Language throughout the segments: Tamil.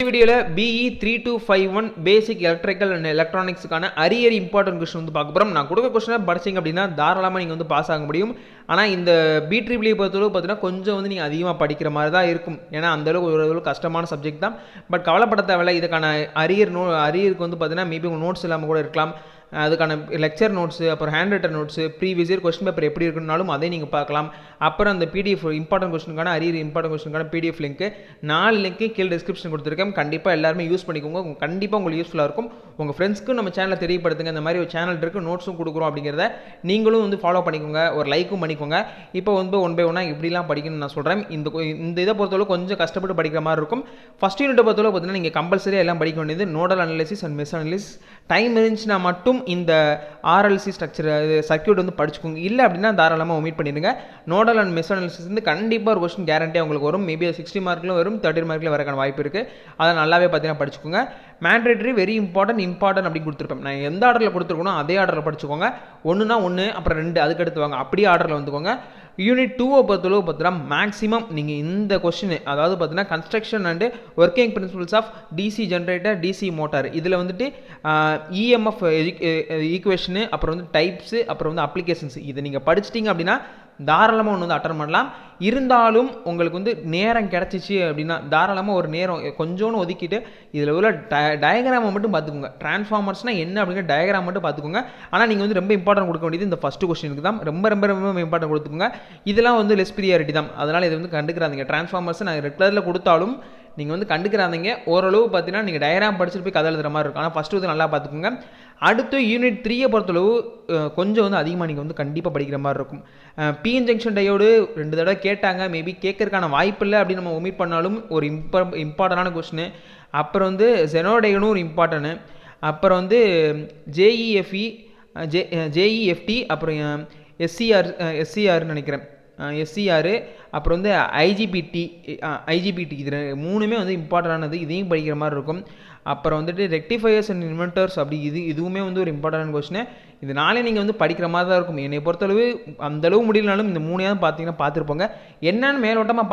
வீடியோவில் BE 3251 பேசிக் எலக்ட்ரிக்கல் அண்ட் எலக்ட்ரானிக்ஸுக்கான அரியர் இம்பார்ட்டன்ட் கொஸ்டின் வந்து பார்க்க போகிறோம். நான் கொடுக்க கொஸ்டினை படிச்சிங்க அப்படின்னா தாராளமாக நீங்கள் வந்து பாஸ் ஆக முடியும். ஆனால் இந்த BEEE பொறுத்தளவு பார்த்தீங்கன்னா கொஞ்சம் வந்து நீங்கள் அதிகமாக படிக்கிற மாதிரி தான் இருக்கும். ஏன்னா அந்தளவுக்கு ஓரளவுக்கு கஷ்டமான சப்ஜெக்ட் தான். பட் கவலைப்பட தேவையில்லை. இதுக்கான அரியருக்கு வந்து பார்த்தீங்கன்னா மேபி உங்கள் நோட்ஸ் இல்லாமல் கூட இருக்கலாம். அதுக்கான லெக்சர் நோட்ஸு, அப்புறம் handwritten notes, previous year question paper எப்படி இருக்குன்னாலும் அதை நீங்கள் பார்க்கலாம். அப்புறம் அந்த PDF இம்பார்ட்டன்ட் கொஸ்டினுக்கான அரியர் இம்பார்ட்டன்ட் கொஸ்டினுக்கான PDF லிங்க்கு 4 லிங்க்கு கீழே டிஸ்கிரிப்ஷன் கொடுத்துருக்கேன். கண்டிப்பாக எல்லாருமே யூஸ் பண்ணிக்கோங்க. கண்டிப்பாக உங்களுக்கு யூஸ்ஃபுல்லாக இருக்கும். உங்கள் ஃப்ரெண்ட்ஸ்க்கும் நம்ம சேனலை தெரியப்படுத்துங்க. இந்த மாதிரி ஒரு சேனல் இருக்குது, நோட்ஸும் கொடுக்குறோம் அப்படிங்கிறத நீங்களும் வந்து ஃபாலோ பண்ணிக்கோங்க, ஒரு லைக்கும் பண்ணிக்கோங்க. இப்போ வந்து ஒன் பை ஒன்னாக இப்படிலாம் படிக்கணும்னு நான் சொல்கிறேன். இந்த இதை பொறுத்தளவு கொஞ்சம் கஷ்டப்பட்டு படிக்கிற மாதிரி இருக்கும். ஃபஸ்ட் யூனிட்டை பொறுத்தளவு பார்த்தீங்கன்னா நீங்கள் கம்பல்சரியாக எல்லாம் படிக்க வேண்டியது nodal analysis and mesh analysis. Time இருந்துச்சுன்னா மட்டும் இந்த RLC ஸ்ட்ரக்சர் சர்க்யூட் வந்து படிச்சுக்கோங்க. இல்லை அப்படின்னா தாராளமாக ஒமிட் பண்ணிடுங்க. நோடல் அண்ட் மெஷ் அனாலிசிஸ் வந்து கண்டிப்பாக ஒரு கொஸ்டின் கேரண்டியாக உங்களுக்கு வரும். மேபி 60 மார்க்கில் வரும், 30 மார்க்கில் வரக்கான வாய்ப்பு இருக்குது. அதை நல்லாவே பார்த்தீங்கன்னா படிச்சுக்கோங்க. மேண்டேட்டரி வெரி இம்பார்ட்டன்ட் அப்படி கொடுத்துருப்பேன். நான் எந்த ஆர்டரில் கொடுத்துருக்கணும் அதே ஆர்டரில் படிச்சுக்கோங்க. ஒன்றுனா 1, அப்புறம் 2 அதுக்கடுத்து வாங்க, அப்படியே ஆர்டரில் வந்துக்கோங்க. யூனிட் 2 பொறுத்தளவு பார்த்தீங்கன்னா மேக்ஸிமம் நீங்கள் இந்த கொஸ்டின், அதாவது பார்த்தீங்கன்னா construction and working principles of DC generator, DC motor, இதில் வந்துட்டு EMF ஈக்குவேஷனு, அப்புறம் வந்து டைப்ஸு, அப்புறம் வந்து அப்ளிகேஷன்ஸ், இதை நீங்கள் படிச்சிட்டிங்க அப்படின்னா தாராளமாக ஒன்று வந்து அட்டன் பண்ணலாம். இருந்தாலும் உங்களுக்கு வந்து நேரம் கிடச்சிச்சு அப்படின்னா தாராளமாக ஒரு நேரம் கொஞ்சோன்னு ஒதுக்கிட்டு இதில் உள்ள டயக்ராமை மட்டும் பார்த்துக்கோங்க. டிரான்ஸ்ஃபார்மர்ஸ்னால் என்ன அப்படிங்கிற டயக்ராம் மட்டும் பார்த்துக்கோங்க. ஆனால் நீங்கள் வந்து ரொம்ப இம்பார்ட்டன்ட் கொடுக்க வேண்டியது இந்த ஃபஸ்ட்டு கொஸ்டினுக்கு தான். ரொம்ப ரொம்ப ரொம்ப இம்பார்ட்டன்ட் கொடுத்துக்கோங்க. இதெல்லாம் வந்து லெஸ் ப்ரியாரிட்டி தான். அதனால் இதை வந்து கண்டுக்கிறாதீங்க. டிரான்ஸ்ஃபார்மர்ஸ் நான் ரெகுலரில் கொடுத்தாலும் நீங்கள் வந்து கண்டுக்கிறாதீங்க. ஓரளவு பார்த்தீங்கன்னா நீங்கள் டயக்ராம் படிச்சுட்டு போய் கதை எழுதுகிற மாதிரி இருக்கும். ஆனால் ஃபஸ்ட்டு வந்து நல்லா பார்த்துக்கோங்க. அடுத்து யூனிட் 3 பொறுத்தளவு கொஞ்சம் வந்து அதிகமாக நீங்கள் வந்து கண்டிப்பாக படிக்கிற மாதிரி இருக்கும். PN ஜங்ஷன் டயோடு 2 தடவை கேட்டாங்க. மேபி கேட்கறதுக்கான வாய்ப்பு இல்லை அப்படின்னு நம்ம ஒமிட் பண்ணாலும் ஒரு இம்பார்ட்டண்டான கொஸ்டின். அப்புறம் வந்து ஜெனோடையனும் ஒரு இம்பார்ட்டனு. அப்புறம் வந்து JEFT, அப்புறம் SCRன்னு நினைக்கிறேன், SCR, அப்புறம் வந்து IGBT, இது 3மே வந்து இம்பார்ட்டண்டானது. இதையும் படிக்கிற மாதிரி இருக்கும். அப்புறம் வந்துட்டு ரெக்டிஃபயர்ஸ் அண்ட் இன்வெர்ட்டர்ஸ், அப்படி இதுவுமே வந்து ஒரு இம்பார்ட்டன்ட் கொஸ்டின். இதனாலே நீங்கள் வந்து படிக்கிற மாதிரி தான் இருக்கும். என்னை பொறுத்தளவு அந்தளவு முடியலனாலும் இந்த 3 பார்த்தீங்கன்னா பார்த்துருப்போங்க. என்னன்னு மேலோட்டமாக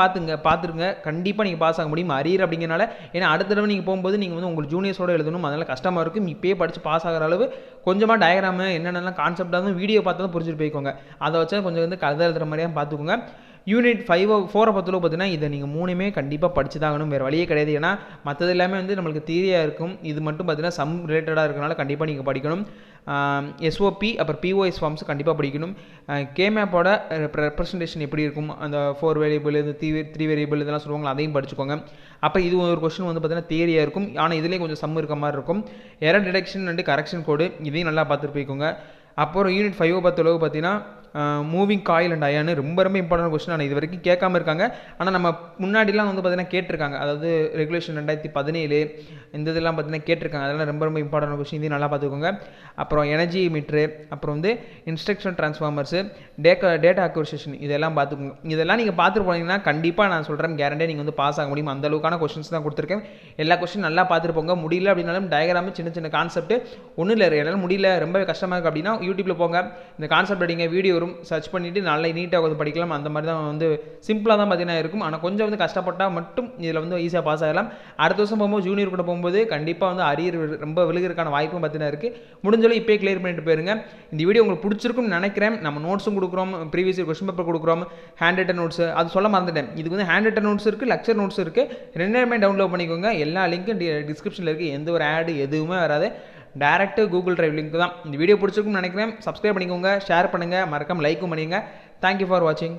பார்த்துருங்க. கண்டிப்பாக நீங்கள் பாஸ் ஆக முடியும். அரியர் அப்படிங்கிறனால, ஏன்னா அடுத்த தடவை நீங்கள் போகும்போது நீங்கள் வந்து உங்கள் ஜூனியர்ஸோடு எழுதணும், அதனால் கஷ்டமாக இருக்கும். இப்போயே படித்து பாஸ் ஆகிற அளவு கொஞ்சமாக டயக்ராமு என்னென்னலாம் கான்செப்டாக வீடியோ பார்த்து தான் புரிஞ்சுட்டு போய்க்கோங்க. அதை வச்சா கொஞ்சம் வந்து கதை எழுதுகிற மாதிரியாக பார்த்துக்கோங்க. யூனிட் 4 பொறுத்தளவு பார்த்தீங்கன்னா இதை நீங்கள் 3மே கண்டிப்பாக படிச்சு தாகணும், வேறு வழியே கிடையாது. ஏன்னா மற்றது எல்லாமே வந்து நம்மளுக்கு தியரியாக இருக்கும். இது மட்டும் பார்த்தீங்கன்னா சம் ரிலேட்டடாக இருக்கிறனால கண்டிப்பாக நீங்கள் படிக்கணும். SOP, அப்புறம் POS ஃபார்ம்ஸ் கண்டிப்பாக படிக்கணும். கேமேப்போட ரெப்ரசன்டேஷன் எப்படி இருக்கும், அந்த 4 வேரியபிள், இந்த 3 வேரியபிள் இதெல்லாம் சொல்லுவாங்க, அதையும் படிச்சுக்கோங்க. அப்போ இது ஒரு கொஸ்டின் வந்து பார்த்தீங்கன்னா தியரியாக இருக்கும். ஆனால் இதுலேயே கொஞ்சம் சம் இருக்க மாதிரி இருக்கும். எரர் டிடெக்ஷன் அண்ட் கரெக்ஷன் கோடு, இதையும் நல்லா பார்த்துட்டு போய்க்கோங்க. அப்புறம் யூனிட் 5 பொறுத்தளவு பார்த்தீங்கன்னா மூவிங் காயில் அண்ட் அயன் ரொம்ப ரொம்ப இம்பார்ட்டன்ட் கொஸ்டின். ஆனால் இது வரைக்கும் கேட்காம இருக்காங்க. ஆனால் நம்ம முன்னாடிலாம் வந்து பார்த்தீங்கன்னா கேட்டிருக்காங்க. அதாவது ரெகுலேஷன் 2017 இந்த இதெல்லாம் பார்த்தீங்கன்னா கேட்டிருக்காங்க. அதெல்லாம் ரொம்ப ரொம்ப இம்பார்ட்டன்ட் கொஸ்டின். இதையும் நல்லா பார்த்துக்கோங்க. அப்புறம் எனர்ஜி மீட்ரு, அப்புறம் வந்து இன்ஸ்ட்ரக்ஷன் டிரான்ஸ்ஃபார்மர்ஸு, டேட்டா அக்விசிஷன், இதெல்லாம் பார்த்துக்கோங்க. இதெல்லாம் நீங்கள் பார்த்துட்டு போனீங்கன்னா கண்டிப்பாக நான் சொல்கிறேன் கேரண்டியாக நீங்கள் வந்து பாஸ் ஆக முடியும். அந்த அளவுக்கான கொஸ்டின்ஸ் தான் கொடுத்துருக்கேன். எல்லா கொஸ்டின் நல்லா பார்த்துட்டு போங்க. முடியல அப்படின்னாலும் டயக்ராமு சின்ன சின்ன கான்செப்ட் ஒன்றும் இல்லை, எல்லாம் முடியல ரொம்பவே கஷ்டமாக இருக்குது அப்படின்னா யூடியூப்பில் போங்க, இந்த கான்செப்ட் அடிங்க, வீடியோ சர்ச் பண்ணிவிட்டு நல்லா நீட்டாக வந்து படிக்கலாம். அந்த மாதிரி தான் வந்து சிம்பிளாக தான் பார்த்தீங்கன்னா இருக்கும். ஆனால் கொஞ்சம் வந்து கஷ்டப்பட்டால் மட்டும் இதில் வந்து ஈஸியாக பாஸ் ஆகலாம். அடுத்த வருஷம் போகும்போது ஜூனியர் கூட போகும்போது கண்டிப்பாக வந்து அரியர் ரொம்ப விழுகிறதுக்கான வாய்ப்பும் பார்த்தீங்கன்னா இருக்குது. முடிஞ்சாலும் இப்போயே கிளியர் பண்ணிட்டு போயிருங்க. இந்த வீடியோ உங்களுக்கு பிடிச்சிருக்கும்னு நினைக்கிறேன். நம்ம நோட்ஸும் கொடுக்குறோம், ப்ரீவியஸ் இயர் கொஸ்டின் பேப்பர் கொடுக்குறோம், ஹேண்ட் ரிட்டன் நோட்ஸ், அது சொல்ல மறந்துட்டேன். இதுக்கு வந்து ஹேண்ட் ரிட்டன் நோட்ஸ் இருக்குது, லெக்சர் நோட்ஸ் இருக்குது. 2மே டவுன்லோட் பண்ணிக்கோங்க. எல்லா லிங்க்கும் டிஸ்கிரிப்ஷனில் இருக்குது. எந்த ஒரு ஆடு எதுவுமே வராது. டேரெக்டாக கூகுள் டிரைவ் லிங்க் தான். இந்த வீடியோ பிடிச்சிருக்கும்னு நினைக்கிறேன். சப்ஸ்கிரைப் பண்ணிக்கோங்க, ஷேர் பண்ணுங்கள், மறக்காம லைக்கும் பண்ணிங்க. தேங்க்யூ ஃபார் வாட்சிங்.